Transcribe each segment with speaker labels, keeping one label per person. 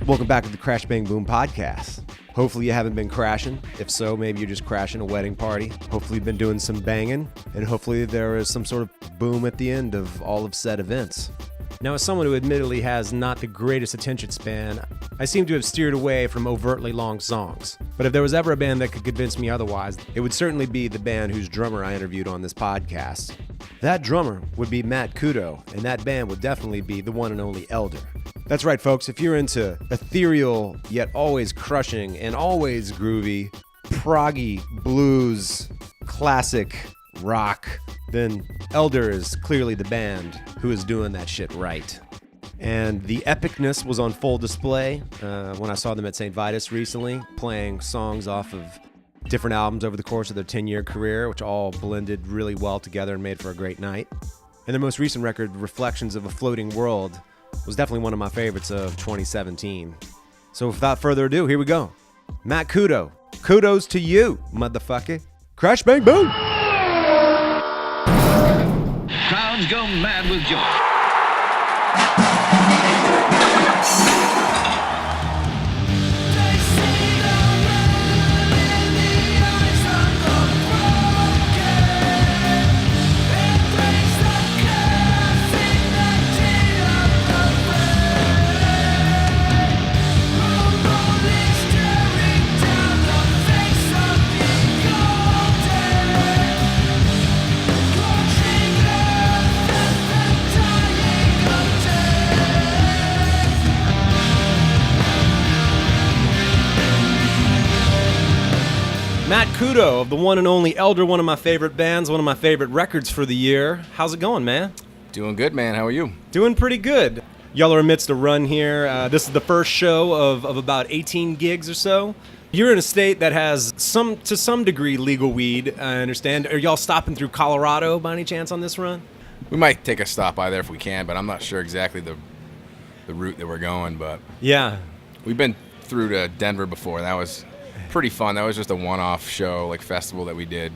Speaker 1: Welcome back to the Crash Bang Boom podcast. Hopefully you haven't been crashing. If so, maybe you're just crashing a wedding party. Hopefully you've been doing some banging, and hopefully there is some sort of boom at the end of all of said events. Now, as someone who admittedly has not the greatest attention span, I seem to have steered away from overtly long songs. But if there was ever a band that could convince me otherwise, it would certainly be the band whose drummer I interviewed on this podcast. That drummer would be Matt Couto, and that band would definitely be the one and only Elder. That's right, folks. If you're into ethereal, yet always crushing and always groovy, proggy, blues, classic, rock, then Elder is clearly the band who is doing that shit right. And the epicness was on full display when I saw them at St. Vitus recently, playing songs off of different albums over the course of their 10-year career, which all blended really well together and made for a great night. And their most recent record, Reflections of a Floating World, was definitely one of my favorites of 2017. So without further ado, here we go. Matt Couto. Kudos to you, motherfucker. Crash, bang, boom!
Speaker 2: Crowds go mad with joy.
Speaker 1: Matt Couto of the one and only Elder, one of my favorite bands, one of my favorite records for the year. How's it going, man?
Speaker 3: Doing good, man. How are you?
Speaker 1: Doing pretty good. Y'all are amidst a run here. This is the first show of about 18 gigs or so. You're in a state that has to some degree legal weed, I understand. Are y'all stopping through Colorado by any chance on this run?
Speaker 3: We might take a stop by there if we can, but I'm not sure exactly the route that we're going. But
Speaker 1: yeah,
Speaker 3: we've been through to Denver before. That was pretty fun. That was just a one-off show, like festival that we did.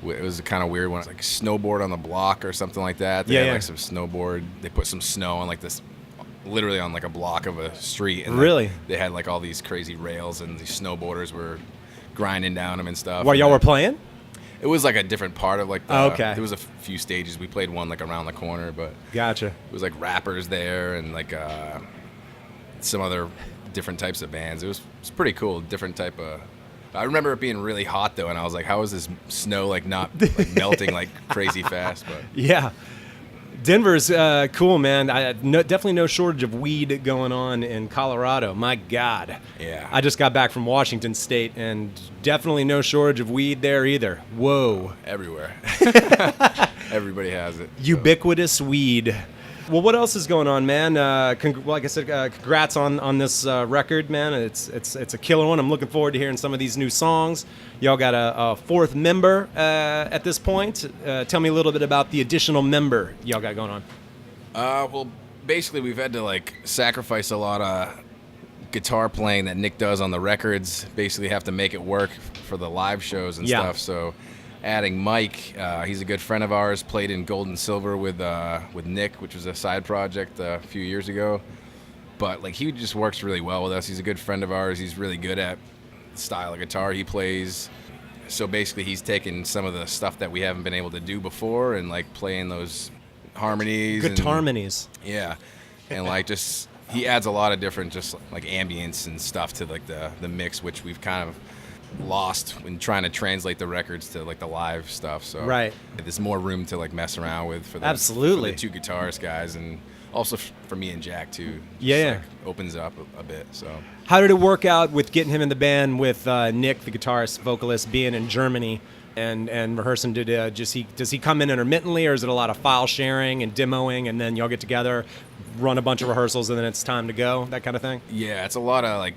Speaker 3: It was a kind of weird one. It was like snowboard on the block or something like that. They had like some snowboard. They put some snow on like this, literally on like a block of a street. And
Speaker 1: really?
Speaker 3: They had like all these crazy rails, and these snowboarders were grinding down them and stuff.
Speaker 1: While y'all were playing?
Speaker 3: It was like a different part of like the,
Speaker 1: okay.
Speaker 3: There was a few stages. We played one like around the corner, but
Speaker 1: gotcha.
Speaker 3: It was like rappers there and like some other different types of bands. It was pretty cool. Different type of. I remember it being really hot though, and I was like, "How is this snow like not like, melting like crazy fast?" But
Speaker 1: yeah, Denver's cool, man. Definitely no shortage of weed going on in Colorado. My God.
Speaker 3: Yeah.
Speaker 1: I just got back from Washington State, and definitely no shortage of weed there either. Whoa.
Speaker 3: Everywhere. Everybody has it.
Speaker 1: Ubiquitous weed. Well, what else is going on, man? Like I said, congrats on this record, man. It's a killer one. I'm looking forward to hearing some of these new songs. Y'all got a fourth member at this point. Tell me a little bit about the additional member y'all got going on.
Speaker 3: Well, basically, we've had to like sacrifice a lot of guitar playing that Nick does on the records. Basically, have to make it work for the live shows and stuff. So. Adding Mike, he's a good friend of ours, played in Gold and Silver with Nick, which was a side project a few years ago. But like he just works really well with us. He's a good friend of ours. He's really good at the style of guitar he plays. So basically he's taken some of the stuff that we haven't been able to do before and like playing those harmonies.
Speaker 1: Guitarmonies.
Speaker 3: Yeah. And like just he adds a lot of different just like ambience and stuff to like the mix, which we've kind of lost when trying to translate the records to like the live stuff. So
Speaker 1: right,
Speaker 3: there's more room to like mess around with for the,
Speaker 1: absolutely
Speaker 3: for the two guitarist guys, and also for me and Jack too.
Speaker 1: Yeah,
Speaker 3: like opens it up a bit. So
Speaker 1: how did it work out with getting him in the band with Nick, the guitarist vocalist, being in Germany and rehearsing? Does he come in intermittently, or is it a lot of file sharing and demoing, and then y'all get together, run a bunch of rehearsals, and then it's time to go, that kind of thing?
Speaker 3: Yeah, it's a lot of like.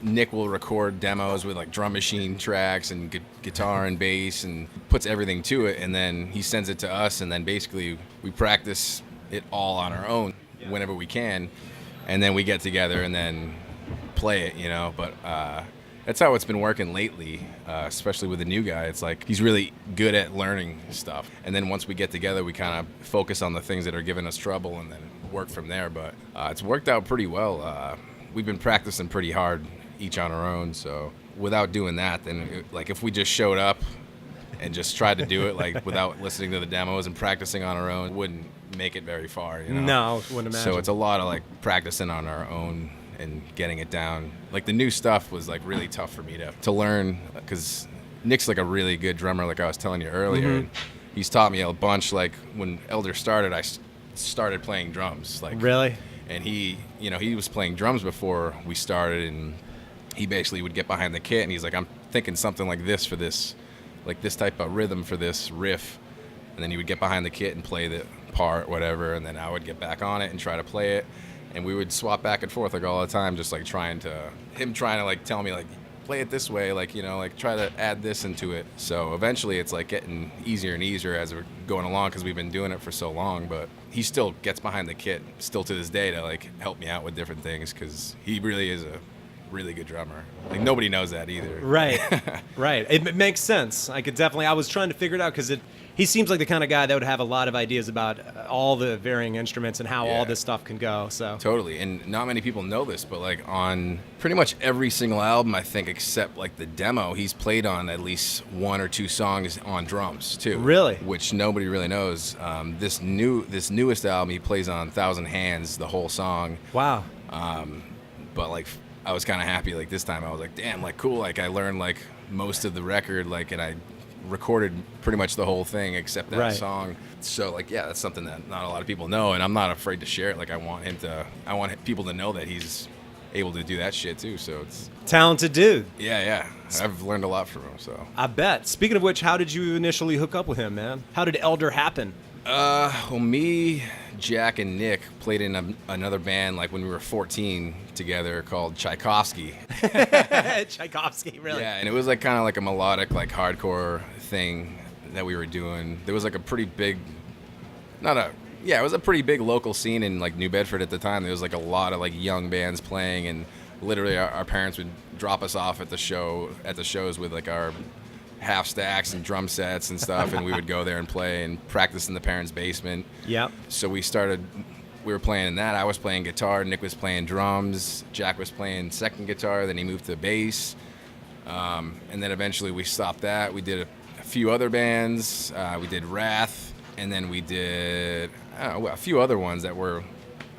Speaker 3: Nick will record demos with like drum machine tracks and guitar and bass and puts everything to it, and then he sends it to us, and then basically we practice it all on our own whenever we can, and then we get together and then play it, you know. But that's how it's been working lately, especially with the new guy. It's like he's really good at learning stuff, and then once we get together, we kind of focus on the things that are giving us trouble and then work from there. But it's worked out pretty well. we've been practicing pretty hard each on our own. So without doing that, then like if we just showed up and just tried to do it like without listening to the demos and practicing on our own, wouldn't make it very far, you know?
Speaker 4: No, wouldn't imagine.
Speaker 3: So it's a lot of like practicing on our own and getting it down. Like the new stuff was like really tough for me to learn, because Nick's like a really good drummer, like I was telling you earlier.
Speaker 4: Mm-hmm.
Speaker 3: And he's taught me a bunch. Like when Elder started, I started playing drums. Like
Speaker 4: Really?
Speaker 3: And he was playing drums before we started, and he basically would get behind the kit and he's like, I'm thinking something like this for this, like this type of rhythm for this riff. And then he would get behind the kit and play the part, whatever, and then I would get back on it and try to play it. And we would swap back and forth like all the time, just like trying to like tell me like, play it this way, like, you know, like try to add this into it. So eventually it's like getting easier and easier as we're going along, because we've been doing it for so long. But he still gets behind the kit still to this day to like help me out with different things, because he really is a really good drummer. Like nobody knows that either.
Speaker 4: Right. Right. It makes sense. I was trying to figure it out, because he seems like the kind of guy that would have a lot of ideas about all the varying instruments and how all this stuff can go. So
Speaker 3: totally. And not many people know this, but like on pretty much every single album, I think, except like the demo, he's played on at least one or two songs on drums too.
Speaker 4: Really?
Speaker 3: Which nobody really knows. This newest album, he plays on 1,000 Hands, the whole song.
Speaker 4: Wow.
Speaker 3: But like I was kind of happy. Like this time I was like, damn, like cool. Like I learned like most of the record, like, and I recorded pretty much the whole thing except that song. So like, yeah, that's something that not a lot of people know, and I'm not afraid to share it. Like I want people to know that he's able to do that shit too. So it's
Speaker 4: talented dude.
Speaker 3: Yeah. I've learned a lot from him. So
Speaker 4: I bet. Speaking of which, how did you initially hook up with him, man? How did Elder happen?
Speaker 3: Well, me, Jack, and Nick played in another band like when we were 14 together called Tchaikovsky.
Speaker 4: Tchaikovsky, really?
Speaker 3: Yeah, and it was like kind of like a melodic, like hardcore thing that we were doing. There was like a pretty big, it was a pretty big local scene in like New Bedford at the time. There was like a lot of like young bands playing, and literally our parents would drop us off at the shows with like our half stacks and drum sets and stuff, and we would go there and play and practice in the parents' basement.
Speaker 4: Yep.
Speaker 3: So we were playing in that. I was playing guitar, Nick was playing drums, Jack was playing second guitar, then he moved to bass. And then eventually we stopped that. We did a few other bands. We did Wrath, and then we did a few other ones that were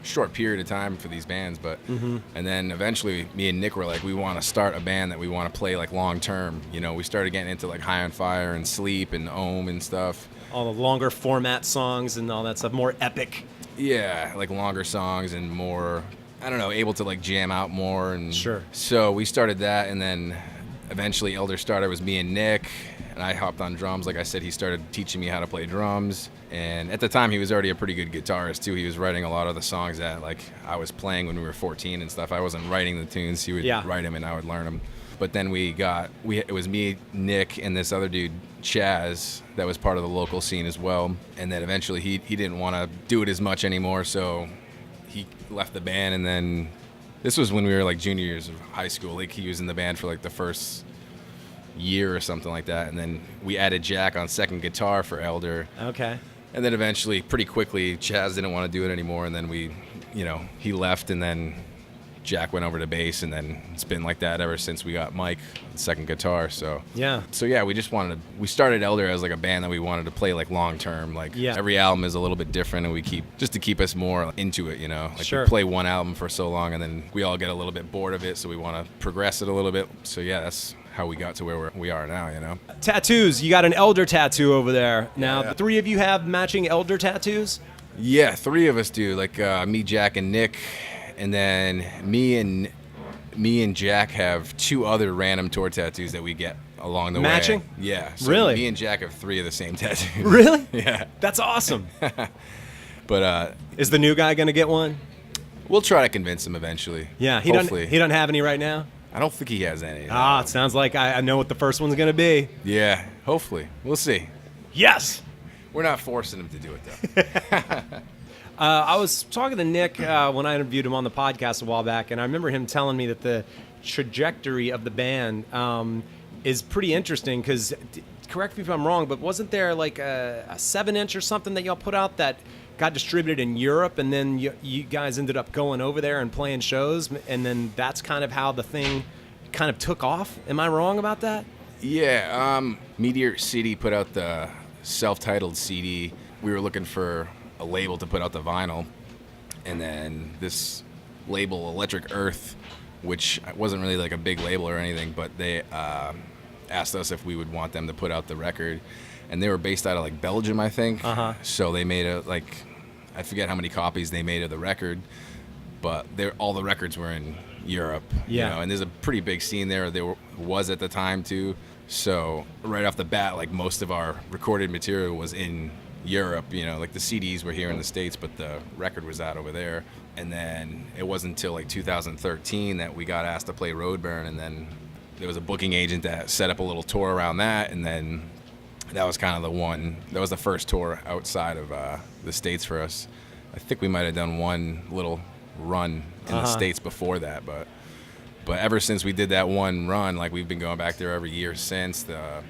Speaker 3: short period of time for these bands, but and then eventually me and Nick were like, we want to start a band that we want to play like long term. You know, we started getting into like High on Fire and Sleep and Ohm and stuff.
Speaker 4: All the longer format songs and all that stuff, more epic.
Speaker 3: Yeah, like longer songs and more, I don't know, able to like jam out more. And
Speaker 4: sure.
Speaker 3: So we started that, and then eventually Elder started was me and Nick, and I hopped on drums. Like I said, he started teaching me how to play drums. And at the time, he was already a pretty good guitarist, too. He was writing a lot of the songs that, like, I was playing when we were 14 and stuff. I wasn't writing the tunes. He would write them, and I would learn them. But then it was me, Nick, and this other dude, Chaz, that was part of the local scene as well. And then eventually he didn't want to do it as much anymore, so he left the band. And then this was when we were, like, junior years of high school. Like, he was in the band for, like, the first year or something like that. And then we added Jack on second guitar for Elder.
Speaker 4: Okay.
Speaker 3: And then eventually, pretty quickly, Chaz didn't want to do it anymore, and then he left, and then Jack went over to bass, and then it's been like that ever since we got Mike, second guitar. So
Speaker 4: yeah,
Speaker 3: we started Elder as like a band that we wanted to play like long term. Like every album is a little bit different, and we to keep us more into it, you know. Like we play one album for so long, and then we all get a little bit bored of it, so we want to progress it a little bit. So yeah, that's how we got to where we are now, you know.
Speaker 4: Tattoos. You got an Elder tattoo over there. Now, the three of you have matching Elder tattoos?
Speaker 3: Yeah, three of us do. Like me, Jack, and Nick. And then me and Jack have two other random tour tattoos that we get along the way.
Speaker 4: Matching?
Speaker 3: Yeah. So
Speaker 4: really?
Speaker 3: Me and Jack have three of the same tattoos.
Speaker 4: Really?
Speaker 3: Yeah.
Speaker 4: That's awesome.
Speaker 3: But
Speaker 4: is the new guy going to get one?
Speaker 3: We'll try to convince him eventually.
Speaker 4: Yeah, he doesn't have any right now?
Speaker 3: I don't think he has any.
Speaker 4: No. It sounds like I know what the first one's going to be.
Speaker 3: Yeah, hopefully. We'll see.
Speaker 4: Yes.
Speaker 3: We're not forcing him to do it, though.
Speaker 4: I was talking to Nick when I interviewed him on the podcast a while back, and I remember him telling me that the trajectory of the band is pretty interesting because, correct me if I'm wrong, but wasn't there like a 7-inch or something that y'all put out that got distributed in Europe, and then you guys ended up going over there and playing shows, and then that's kind of how the thing kind of took off. Am I wrong about that?
Speaker 3: Yeah, Meteor City put out the self-titled CD. We were looking for a label to put out the vinyl, and then this label, Electric Earth, which wasn't really like a big label or anything, but they asked us if we would want them to put out the record, and they were based out of like Belgium, I think. So they made I forget how many copies they made of the record, but all the records were in Europe.
Speaker 4: Yeah.
Speaker 3: You know, and there's a pretty big scene there. Was at the time too. So right off the bat, like most of our recorded material was in Europe. You know, like the CDs were here in the States, but the record was out over there. And then it wasn't until like 2013 that we got asked to play Roadburn, and then there was a booking agent that set up a little tour around that, and then that was kind of the one. That was the first tour outside of the States for us. I think we might have done one little run in the States before that, but ever since we did that one run, like we've been going back there every year since. The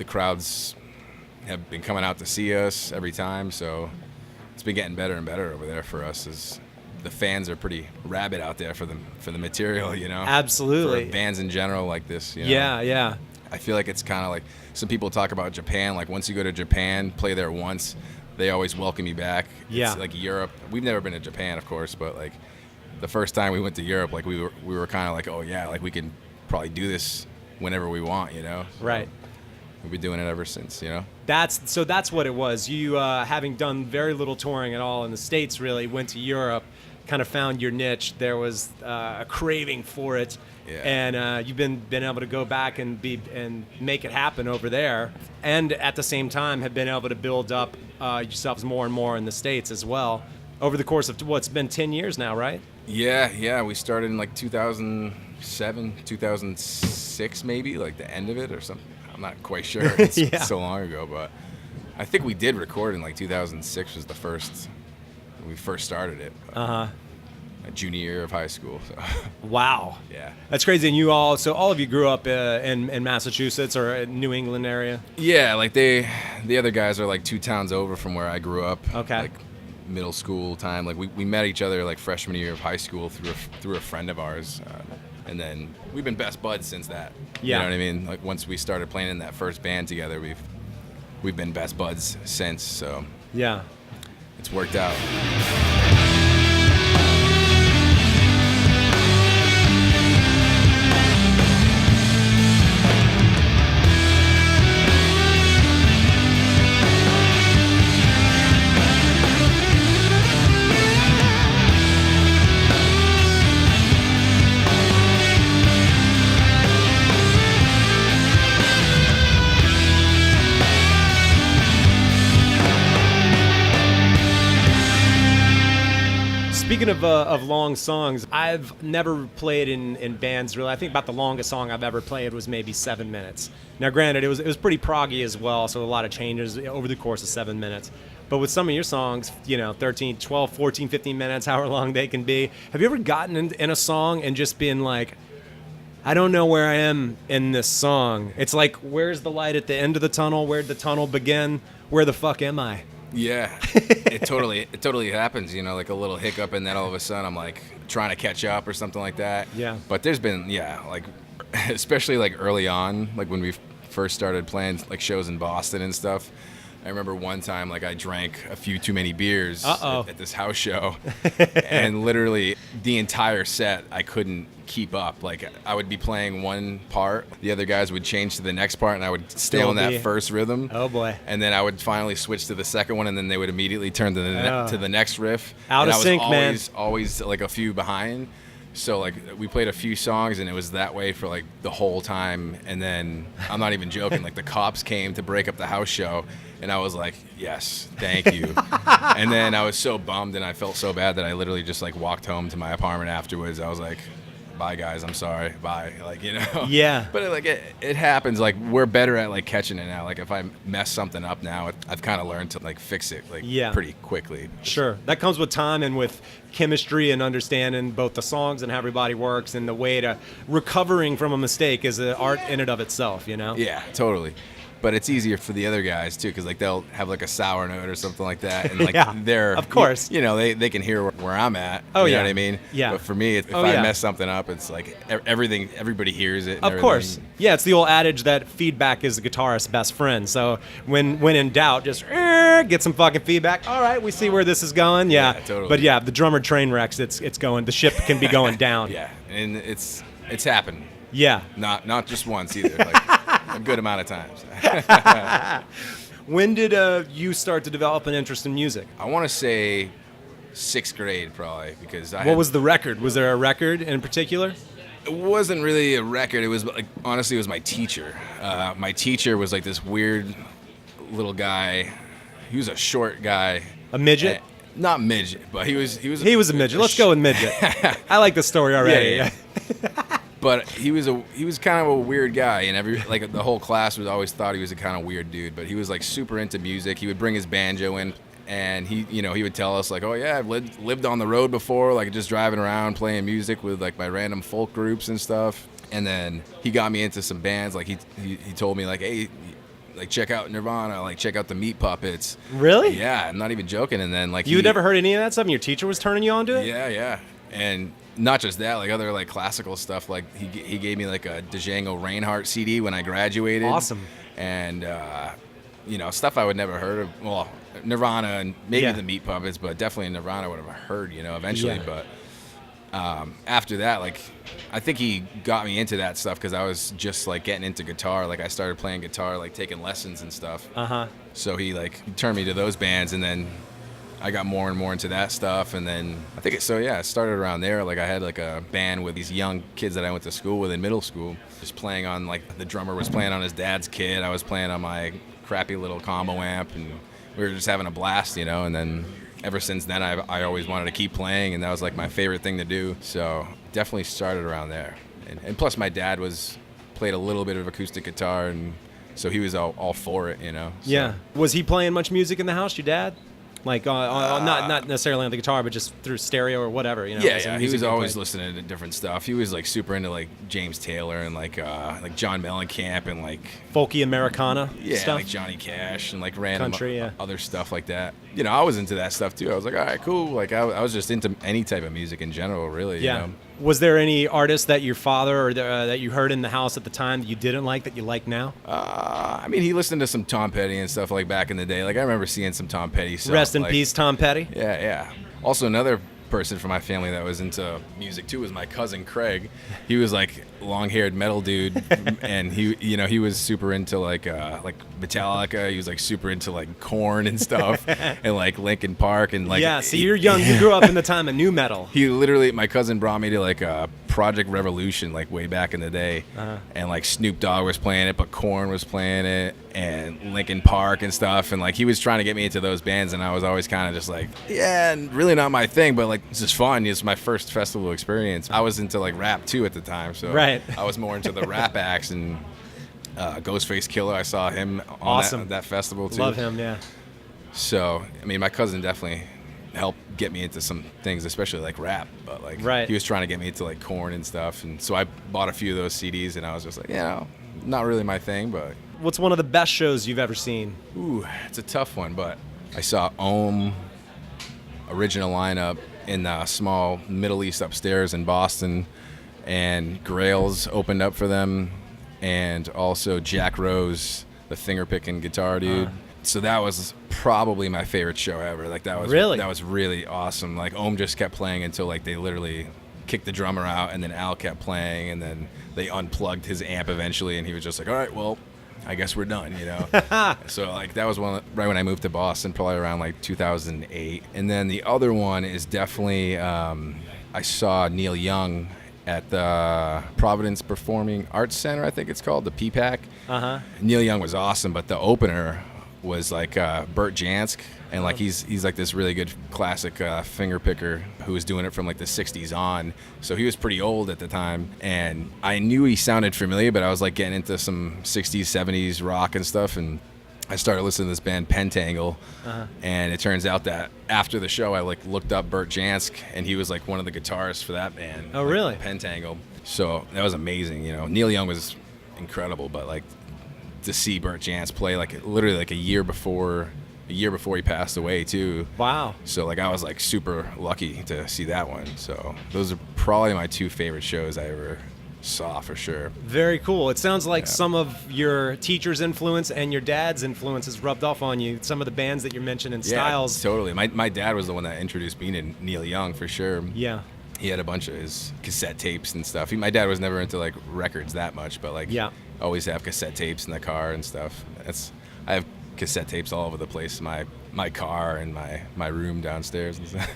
Speaker 3: crowds have been coming out to see us every time, so it's been getting better and better over there for us. As the fans are pretty rabid out there for the material, you know.
Speaker 4: Absolutely.
Speaker 3: For bands in general like this. You know?
Speaker 4: Yeah.
Speaker 3: I feel like it's kind of like some people talk about Japan. Like once you go to Japan, play there once, they always welcome you back.
Speaker 4: Yeah.
Speaker 3: It's like Europe. We've never been to Japan, of course, but like the first time we went to Europe, like we were kind of like, oh yeah, like we can probably do this whenever we want, you know. So
Speaker 4: right.
Speaker 3: We've been doing it ever since, you know.
Speaker 4: That's what it was. You having done very little touring at all in the States, really went to Europe, kind of found your niche. There was a craving for it.
Speaker 3: Yeah.
Speaker 4: And you've been able to go back and make it happen over there, and at the same time have been able to build up yourselves more and more in the States as well over the course of what's been 10 years now, right?
Speaker 3: Yeah. We started in like 2007, 2006, maybe like the end of it or something. I'm not quite sure. It's so long ago, but I think we did record in like 2006 was the first when we first started it. My junior year of high school. So.
Speaker 4: Wow.
Speaker 3: Yeah.
Speaker 4: That's crazy. And so all of you grew up in Massachusetts or New England area?
Speaker 3: Yeah, like the other guys are like 2 towns over from where I grew up.
Speaker 4: Okay.
Speaker 3: Like middle school time. Like we met each other like freshman year of high school through a friend of ours. And then we've been best buds since that.
Speaker 4: Yeah.
Speaker 3: You know what I mean? Like once we started playing in that first band together, we've been best buds since. So
Speaker 4: yeah,
Speaker 3: it's worked out.
Speaker 4: Speaking of long songs, I've never played in bands really. I think about the longest song I've ever played was maybe 7 minutes. Now, granted, it was pretty proggy as well, so a lot of changes over the course of 7 minutes. But with some of your songs, 13, 12, 14, 15 minutes, however long they can be, have you ever gotten in a song and just been like, I don't know where I am in this song. It's like, where's the light at the end of the tunnel? Where'd the tunnel begin? Where the fuck am I?
Speaker 3: Yeah, it totally happens, like a little hiccup, and then all of a sudden I'm like trying to catch up or something like that.
Speaker 4: Yeah.
Speaker 3: But there's been, like, especially like early on, like when we first started playing like shows in Boston and stuff. I remember one time, like, I drank a few too many beers at this house show, and literally the entire set, I couldn't keep up. Like, I would be playing one part, the other guys would change to the next part, and I would stay on that first rhythm.
Speaker 4: Oh, boy.
Speaker 3: And then I would finally switch to the second one, and then they would immediately turn to the next riff.
Speaker 4: Out of sync, man.
Speaker 3: I was always, like, a few behind. So, like, we played a few songs, and it was that way for, like, the whole time. And then, I'm not even joking, like, the cops came to break up the house show, and I was like, yes, thank you. And then I was so bummed, and I felt so bad that I literally just, like, walked home to my apartment afterwards. I was like, bye, guys, I'm sorry, bye. Like,
Speaker 4: Yeah.
Speaker 3: But, like, it happens. Like, we're better at, like, catching it now. Like, if I mess something up now, I've kind of learned to, like, fix it, like, pretty quickly.
Speaker 4: Sure. That comes with time and with chemistry and understanding both the songs and how everybody works, and the way to recovering from a mistake is an art in and of itself,
Speaker 3: Yeah, totally. But it's easier for the other guys too, because like they'll have like a sour note or something like that, and like
Speaker 4: Yeah,
Speaker 3: they're
Speaker 4: of course.
Speaker 3: they can hear where I'm at.
Speaker 4: Oh,
Speaker 3: you
Speaker 4: yeah.
Speaker 3: know what I mean?
Speaker 4: Yeah.
Speaker 3: But for me, if
Speaker 4: Oh,
Speaker 3: I
Speaker 4: yeah.
Speaker 3: mess something up, it's like everybody hears it. And
Speaker 4: Of course.
Speaker 3: everything.
Speaker 4: Yeah, it's the old adage that feedback is the guitarist's best friend. So when in doubt, just get some fucking feedback. All right, we see where this is going. Yeah.
Speaker 3: Yeah, totally.
Speaker 4: But yeah, the drummer train wrecks, it's going. The ship can be going down.
Speaker 3: Yeah, and it's happened.
Speaker 4: Yeah.
Speaker 3: Not just once either. Like a good amount of times.
Speaker 4: When did you start to develop an interest in music?
Speaker 3: I want to say 6th grade probably, because
Speaker 4: What was the record? Was there a record in particular?
Speaker 3: It wasn't really a record. It was like, honestly, it was my teacher. My teacher was like this weird little guy. He was a short guy.
Speaker 4: A midget?
Speaker 3: Not midget, but he was
Speaker 4: He was a midget. Let's go with midget. I like the story already.
Speaker 3: Yeah. But he was kind of a weird guy, and like the whole class was always thought he was a kind of weird dude. But he was like super into music. He would bring his banjo in, and he would tell us like, oh yeah, I've lived on the road before, like just driving around playing music with like my random folk groups and stuff. And then he got me into some bands. Like he told me like, hey, like check out Nirvana, like check out the Meat Puppets.
Speaker 4: Really?
Speaker 3: Yeah, I'm not even joking. And then like
Speaker 4: You'd never heard any of that stuff, and your teacher was turning you on to it?
Speaker 3: Yeah. And not just that, like other like classical stuff. Like he gave me like a Django Reinhardt CD when I graduated.
Speaker 4: Awesome.
Speaker 3: And stuff I would never heard of. Well, Nirvana and maybe the Meat Puppets, but definitely Nirvana I would have heard, eventually.
Speaker 4: Yeah.
Speaker 3: But after that, like I think he got me into that stuff because I was just like getting into guitar. Like I started playing guitar, like taking lessons and stuff. So he turned me to those bands, and then I got more and more into that stuff. And then I think it started around there. Like I had like a band with these young kids that I went to school with in middle school, just playing on, like, the drummer was playing on his dad's kit, I was playing on my crappy little combo amp, and we were just having a blast, and then ever since then I always wanted to keep playing, and that was like my favorite thing to do. So definitely started around there. And plus my dad played a little bit of acoustic guitar, and so he was all for it, So.
Speaker 4: Yeah. Was he playing much music in the house, your dad? Like, not necessarily on the guitar, but just through stereo or whatever,
Speaker 3: Yeah. He was always listening to different stuff. He was like super into like James Taylor and like John Mellencamp and like
Speaker 4: folky Americana stuff.
Speaker 3: like Johnny Cash and like random
Speaker 4: Country,
Speaker 3: other stuff like that. I was into that stuff too. I was like, all right, cool. Like I was just into any type of music in general, really.
Speaker 4: Yeah. Was there any artist that your father or that you heard in the house at the time that you didn't like that you like now?
Speaker 3: I mean, he listened to some Tom Petty and stuff like back in the day. Like I remember seeing some Tom Petty stuff.
Speaker 4: Rest in peace, Tom Petty.
Speaker 3: Yeah. Also, another person from my family that was into music too was my cousin Craig. He was like long-haired metal dude, and he was super into like Metallica. He was like super into like Korn and stuff, and like Linkin Park and like.
Speaker 4: Yeah, see, you're young. You grew up in the time of new metal.
Speaker 3: My cousin brought me to like Project Revolution, like way back in the day, and like Snoop Dogg was playing it, but Korn was playing it, and Linkin Park and stuff, and like he was trying to get me into those bands, and I was always kind of just like, yeah, really not my thing, but like it's just fun. It's my first festival experience. I was into like rap too at the time, so
Speaker 4: right.
Speaker 3: I was more into the rap acts, and Ghostface Killer, I saw him on
Speaker 4: awesome.
Speaker 3: that festival too.
Speaker 4: Love him, yeah.
Speaker 3: So I mean, my cousin definitely helped get me into some things, especially like rap, but like
Speaker 4: right.
Speaker 3: He was trying to get me into like Korn and stuff, and so I bought a few of those CDs, and I was just like, not really my thing. But
Speaker 4: what's one of the best shows you've ever seen?
Speaker 3: Ooh, it's a tough one, but I saw original lineup in the small Middle East upstairs in Boston, and Grails opened up for them, and also Jack Rose, the finger-picking guitar dude. So that was probably my favorite show ever. Like that was really awesome. Like just kept playing until like they literally kicked the drummer out, and then Al kept playing, and then they unplugged his amp eventually, and he was just like, all right, well, I guess we're done, So like that was right when I moved to Boston, probably around like 2008. And then the other one is definitely I saw Neil Young at the Providence Performing Arts Center, I think it's called, the PPAC. Neil Young was awesome, but the opener was like Bert Jansk, and like he's like this really good classic finger picker who was doing it from like the 60s on, so he was pretty old at the time, and I knew he sounded familiar, but I was like getting into some 60s 70s rock and stuff, and I started listening to this band Pentangle, and it turns out that after the show I like looked up Bert Jansk, and he was like one of the guitarists for that band.
Speaker 4: Oh, really?
Speaker 3: Pentangle. So that was amazing. Neil Young was incredible, but like to see Burt Jansch play like literally like a year before he passed away too.
Speaker 4: Wow.
Speaker 3: So like I was like super lucky to see that one. So those are probably my 2 favorite shows I ever saw for sure.
Speaker 4: Very cool. It sounds like some of your teacher's influence and your dad's influence has rubbed off on you. Some of the bands that you're mentioning, styles.
Speaker 3: Yeah, totally. My dad was the one that introduced me to Neil Young for sure.
Speaker 4: Yeah.
Speaker 3: He had a bunch of his cassette tapes and stuff. My dad was never into like records that much, but like always have cassette tapes in the car and stuff. I have cassette tapes all over the place in my car and my room downstairs and stuff.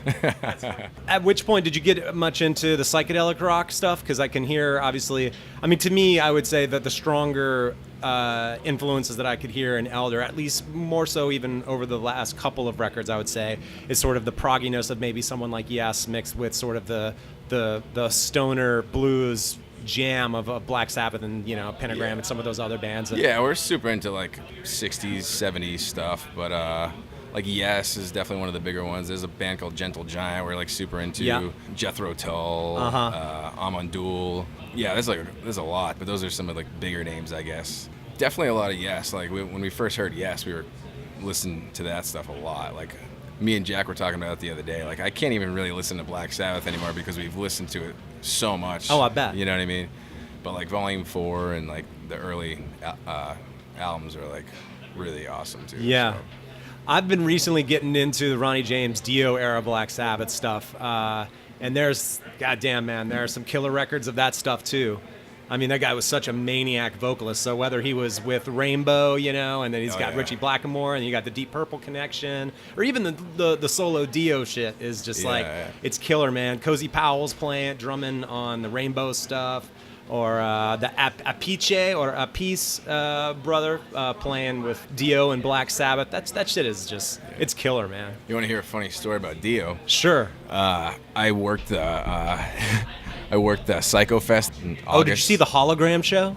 Speaker 4: At which point did you get much into the psychedelic rock stuff? Because I can hear, obviously, I mean, to me, I would say that the stronger influences that I could hear in Elder, at least more so even over the last couple of records, I would say, is sort of the progginess of maybe someone like Yes mixed with sort of the stoner blues jam of Black Sabbath and Pentagram and some of those other bands.
Speaker 3: Yeah, we're super into like 60s, 70s stuff, but like Yes is definitely one of the bigger ones. There's a band called Gentle Giant we're like super into. Jethro Tull, Amandul. Yeah, there's a lot, but those are some of like bigger names, I guess. Definitely a lot of Yes. Like when we first heard Yes, we were listening to that stuff a lot. Like me and Jack were talking about it the other day. Like I can't even really listen to Black Sabbath anymore because we've listened to it so much.
Speaker 4: Oh, I bet.
Speaker 3: You know what I mean? But like Volume 4 and like the early albums are like really awesome too.
Speaker 4: Yeah.
Speaker 3: So.
Speaker 4: I've been recently getting into the Ronnie James Dio era Black Sabbath stuff. And there's, goddamn man, there are some killer records of that stuff too. I mean, that guy was such a maniac vocalist. So whether he was with Rainbow, and then he's got Richie Blackmore, and you got the Deep Purple connection, or even the solo Dio shit is just it's killer, man. Cozy Powell's playing, drumming on the Rainbow stuff, or the Appice brother playing with Dio and Black Sabbath. That shit is just, it's killer, man.
Speaker 3: You want to hear a funny story about Dio?
Speaker 4: Sure.
Speaker 3: I worked I worked the Psycho Fest in August.
Speaker 4: Oh, did you see the hologram show?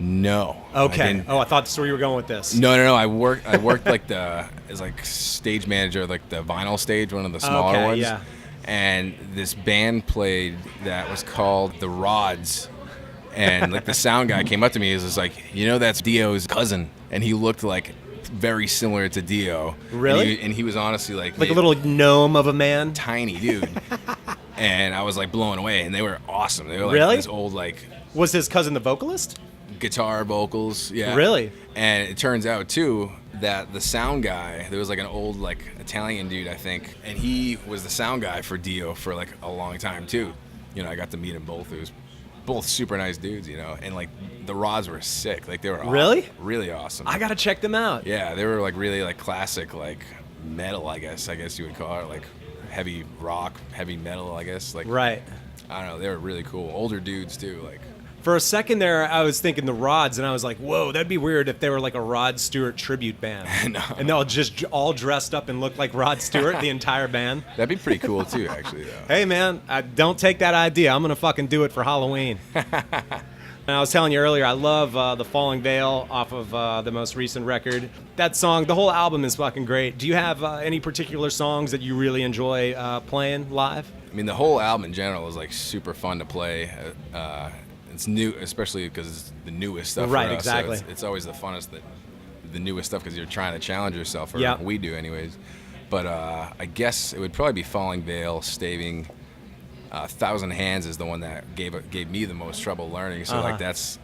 Speaker 3: No.
Speaker 4: Okay. I thought that's where you were going with this.
Speaker 3: No. I worked like as like stage manager, like the vinyl stage, one of the smaller ones.
Speaker 4: Yeah.
Speaker 3: And this band played that was called The Rods. And like the sound guy came up to me and was like, that's Dio's cousin. And he looked like very similar to Dio.
Speaker 4: Really?
Speaker 3: And he was honestly like
Speaker 4: a little gnome of a man.
Speaker 3: Tiny dude. And I was like blown away, and they were awesome. They were like
Speaker 4: really?
Speaker 3: This old like.
Speaker 4: Was his cousin the vocalist?
Speaker 3: Guitar vocals, yeah.
Speaker 4: Really?
Speaker 3: And it turns out too that the sound guy, there was like an old like Italian dude, I think, and he was the sound guy for Dio for like a long time too. I got to meet them both. It was both super nice dudes, and like the Rods were sick. Like they were
Speaker 4: really,
Speaker 3: awesome. Really awesome.
Speaker 4: I gotta check them out.
Speaker 3: Yeah, they were like really like classic like metal, I guess you would call it, like heavy rock, heavy metal, I guess. Like
Speaker 4: right.
Speaker 3: I don't know. They were really cool. Older dudes too, like.
Speaker 4: For a second there, I was thinking the Rods, and I was like, whoa, that'd be weird if they were like a Rod Stewart tribute band.
Speaker 3: No.
Speaker 4: And they'll just all dressed up and look like Rod Stewart, the entire band.
Speaker 3: That'd be pretty cool, too, actually, though.
Speaker 4: Hey, man, don't take that idea. I'm going to fucking do it for Halloween. And I was telling you earlier, I love the Falling Veil off of the most recent record. That song, the whole album is fucking great. Do you have any particular songs that you really enjoy playing live?
Speaker 3: I mean, the whole album in general is like super fun to play. It's new, especially because it's the newest stuff.
Speaker 4: Right,
Speaker 3: for us,
Speaker 4: exactly.
Speaker 3: So it's always the funnest, the newest stuff, because you're trying to challenge yourself, or we do anyways. But I guess it would probably be Falling Veil, Staving. Thousand Hands is the one that gave me the most trouble learning. So like that's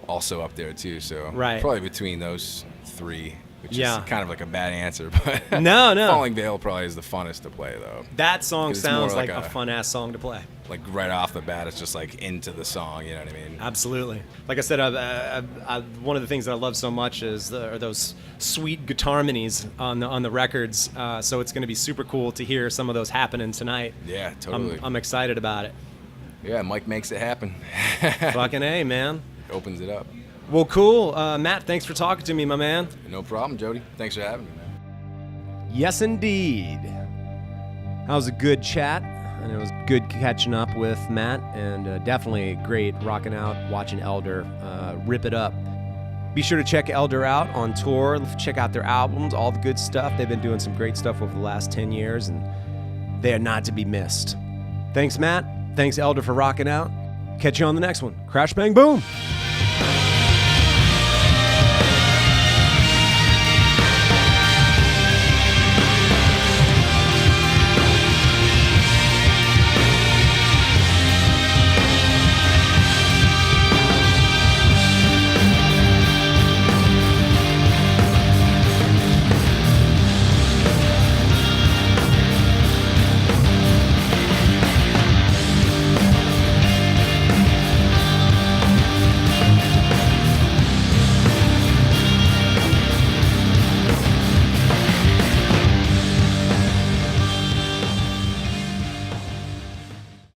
Speaker 3: also up there too. So probably between those three. Which is kind of like a bad answer, but
Speaker 4: no.
Speaker 3: Falling Veil probably is the funnest to play, though.
Speaker 4: That song sounds like a fun-ass song to play.
Speaker 3: Like right off the bat, it's just like into the song, you know what I mean?
Speaker 4: Absolutely. Like I said, one of the things that I love so much are those sweet guitar harmonies on the records. So it's going to be super cool to hear some of those happening tonight.
Speaker 3: Yeah, totally.
Speaker 4: I'm excited about it.
Speaker 3: Yeah, Mike makes it happen.
Speaker 4: Fucking A, man.
Speaker 3: Opens it up.
Speaker 4: Well, cool. Matt, thanks for talking to me, my man.
Speaker 3: No problem, Jody. Thanks for having me, man.
Speaker 1: Yes, indeed. That was a good chat, and it was good catching up with Matt, and definitely great rocking out, watching Elder rip it up. Be sure to check Elder out on tour. Check out their albums, all the good stuff. They've been doing some great stuff over the last 10 years, and they are not to be missed. Thanks, Matt. Thanks, Elder, for rocking out. Catch you on the next one. Crash, bang, boom.